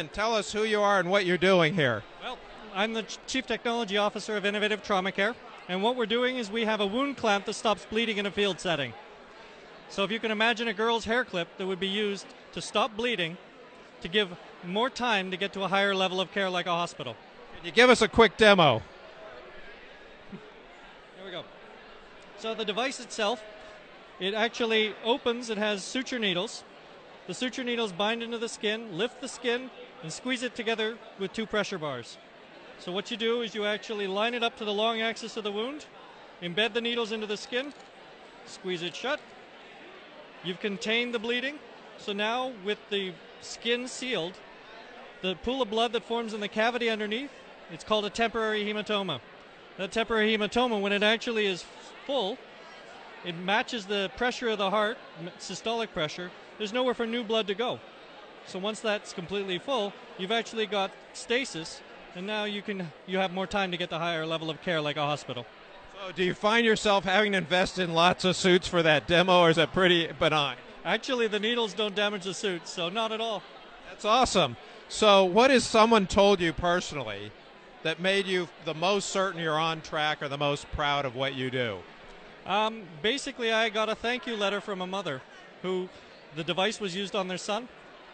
Ian, tell us who you are and what you're doing here. Well, I'm the Chief Technology Officer of Innovative Trauma Care, and what we're doing is we have a wound clamp that stops bleeding in a field setting. So if you can imagine a girl's hair clip that would be used to stop bleeding to give more time to get to a higher level of care like a hospital. Can you give us a quick demo? Here we go. So the device itself, it actually opens, it has suture needles. The suture needles bind into the skin, lift the skin, and squeeze it together with 2 pressure bars. So what you do is you actually line it up to the long axis of the wound, embed the needles into the skin, squeeze it shut. You've contained the bleeding. So now with the skin sealed, the pool of blood that forms in the cavity underneath, it's called a temporary hematoma. That temporary hematoma, when it actually is full, it matches the pressure of the heart, systolic pressure. There's nowhere for new blood to go. So once that's completely full, you've actually got stasis, and now you have more time to get the higher level of care like a hospital. So do you find yourself having to invest in lots of suits for that demo, or is it pretty benign? Actually, the needles don't damage the suit, so not at all. That's awesome. So what has someone told you personally that made you the most certain you're on track or the most proud of what you do? Basically, I got a thank you letter from a mother who the device was used on their son,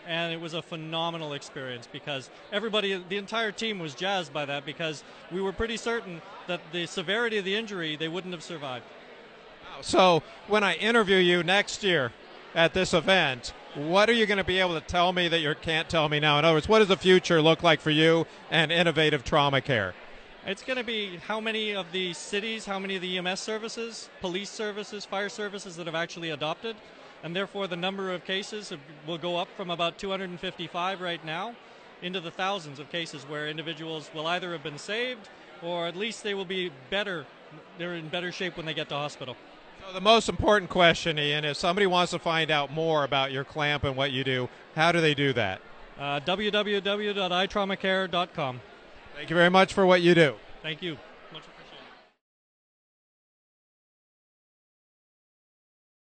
and it was a phenomenal experience because everybody, the entire team was jazzed by that because we were pretty certain that the severity of the injury, they wouldn't have survived. So when I interview you next year at this event, what are you going to be able to tell me that you can't tell me now? In other words, what does the future look like for you and Innovative Trauma Care? It's going to be how many of the cities, how many of the EMS services, police services, fire services that have actually adopted, and therefore the number of cases will go up from about 255 right now into the thousands of cases where individuals will either have been saved or at least they will be better, they're in better shape when they get to hospital. So the most important question, Ian, if somebody wants to find out more about your clamp and what you do, how do they do that? www.itraumacare.com. Thank you very much for what you do. Thank you.